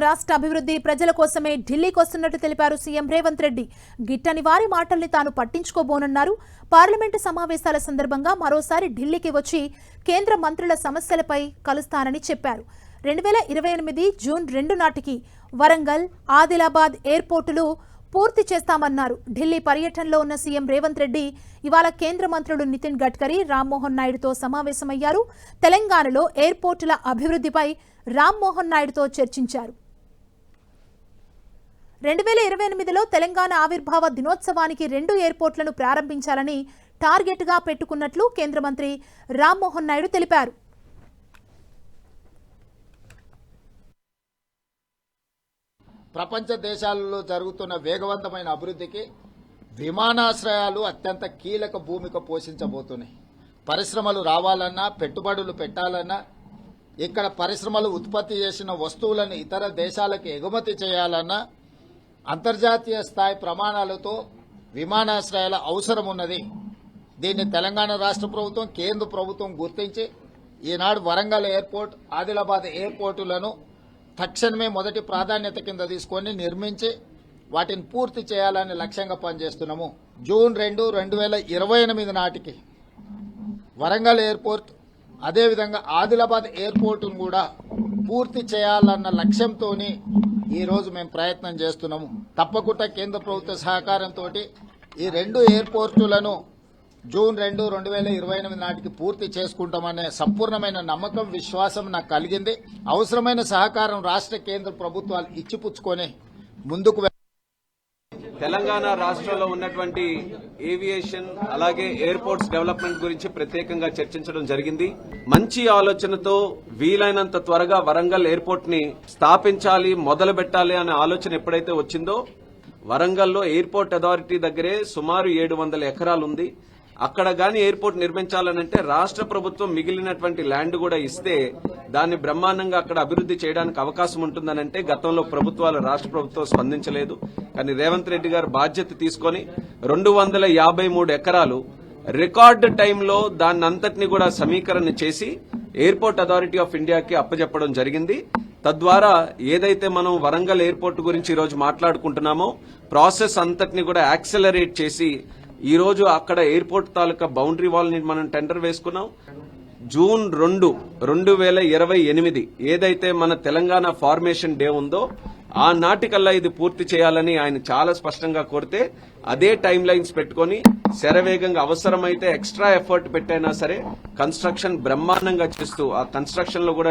రాష్ట్ర అభివృద్ధి ప్రజల కోసమే ఢిల్లీకి వస్తున్నట్టు తెలిపారు సీఎం రేవంత్ రెడ్డి. గిట్టని వారి మాటల్ని తాను పట్టించుకోబోనన్నారు. పార్లమెంటు సమావేశాల సందర్భంగా మరోసారి ఢిల్లీకి వచ్చి కేంద్ర మంత్రుల సమస్యలపై కలుస్తానని చెప్పారు. 2028 జూన్ 2 నాటికి వరంగల్, ఆదిలాబాద్ ఎయిర్పోర్టులు పూర్తి చేస్తామన్నారు. ఢిల్లీ పర్యటనలో ఉన్న సీఎం రేవంత్ రెడ్డి ఇవాళ కేంద్ర మంత్రులు నితిన్ గడ్కరీ, రామ్మోహన్ నాయుడుతో సమావేశమయ్యారు. తెలంగాణలో ఎయిర్పోర్టుల అభివృద్ధిపై రామ్మోహన్ నాయుడుతో చర్చించారు. 2028లో తెలంగాణ ఆవిర్భావ దినోత్సవానికి 2 ఎయిర్పోర్టులను ప్రారంభించాలని టార్గెట్గా పెట్టుకున్నట్లు కేంద్ర మంత్రి రామ్మోహన్ నాయుడు తెలిపారు. ప్రపంచ దేశాలలో జరుగుతున్న వేగవంతమైన అభివృద్ధికి విమానాశ్రయాలు అత్యంత కీలక భూమిక పోషించబోతున్నాయి. పరిశ్రమలు రావాలన్నా, పెట్టుబడులు పెట్టాలన్నా, ఇక్కడ పరిశ్రమలు ఉత్పత్తి చేసిన వస్తువులను ఇతర దేశాలకు ఎగుమతి చేయాలన్నా అంతర్జాతీయ స్థాయి ప్రమాణాలతో విమానాశ్రయాల అవసరం ఉన్నది. దీన్ని తెలంగాణ రాష్ట్ర ప్రభుత్వం, కేంద్ర ప్రభుత్వం గుర్తించి ఈనాడు వరంగల్ ఎయిర్పోర్ట్, ఆదిలాబాద్ ఎయిర్పోర్టులను తక్షణమే మొదటి ప్రాధాన్యత కింద తీసుకొని నిర్మించి వాటిని పూర్తి చేయాలని లక్ష్యంగా పనిచేస్తున్నాము. జూన్ 2, 2028 నాటికి వరంగల్ ఎయిర్పోర్ట్, అదేవిధంగా ఆదిలాబాద్ ఎయిర్పోర్టును కూడా పూర్తి చేయాలన్న లక్ష్యంతో ఈరోజు మేము ప్రయత్నం చేస్తున్నాము. తప్పకుండా కేంద్ర ప్రభుత్వ సహకారంతో ఈ 2 ఎయిర్పోర్టులను జూన్ 2, 2028 నాటికి పూర్తి చేసుకుంటామనే సంపూర్ణమైన నమ్మకం, విశ్వాసం నాకు కలిగింది. అవసరమైన సహకారం రాష్ట్ర కేంద్ర ప్రభుత్వాలు ఇచ్చిపుచ్చుకొని ముందుకు తెలంగాణ రాష్ట్రంలో ఉన్నటువంటి ఏవియేషన్ అలాగే ఎయిర్పోర్ట్స్ డెవలప్మెంట్ గురించి ప్రత్యేకంగా చర్చించడం జరిగింది. మంచి ఆలోచనతో వీలైనంత త్వరగా వరంగల్ ఎయిర్పోర్ట్ ని స్థాపించాలి, మొదలు పెట్టాలి అనే ఆలోచన ఎప్పుడైతే వచ్చిందో, వరంగల్లో ఎయిర్పోర్ట్ అథారిటీ దగ్గరే సుమారు 700 ఎకరాలు ఉంది. అక్కడ గాని ఎయిర్పోర్ట్ నిర్మించాలనంటే రాష్ట్ర ప్రభుత్వం మిగిలినటువంటి ల్యాండ్ కూడా ఇస్తే దాన్ని బ్రహ్మాండంగా అక్కడ అభివృద్ధి చేయడానికి అవకాశం ఉంటుందనంటే గతంలో ప్రభుత్వాలు, రాష్ట్ర ప్రభుత్వం స్పందించలేదు. కానీ రేవంత్ రెడ్డి గారు బాధ్యత తీసుకుని 253 ఎకరాలు రికార్డు టైంలో దాన్ని అంతటినీ కూడా సమీకరణ చేసి ఎయిర్పోర్ట్ అథారిటీ ఆఫ్ ఇండియాకి అప్పచెప్పడం జరిగింది. తద్వారా ఏదైతే మనం వరంగల్ ఎయిర్పోర్ట్ గురించి ఈరోజు మాట్లాడుకుంటున్నామో ప్రాసెస్ అంతటినీ కూడా యాక్సెలరేట్ చేసి ఈ రోజు అక్కడ ఎయిర్పోర్ట్ తాలూకా బౌండరీ వాల్ ని మనం టెండర్ వేసుకున్నాం. జూన్ 2, 2028 ఏదైతే మన తెలంగాణ ఫార్మేషన్ డే ఉందో ఆ నాటికల్లా ఇది పూర్తి చేయాలని ఆయన చాలా స్పష్టంగా కోరితే అదే టైం లైన్స్ పెట్టుకుని శరవేగంగా అవసరమైతే ఎక్స్ట్రా ఎఫర్ట్ పెట్టైనా సరే కన్స్ట్రక్షన్ బ్రహ్మాండంగా చేస్తూ ఆ కన్స్ట్రక్షన్ లో కూడా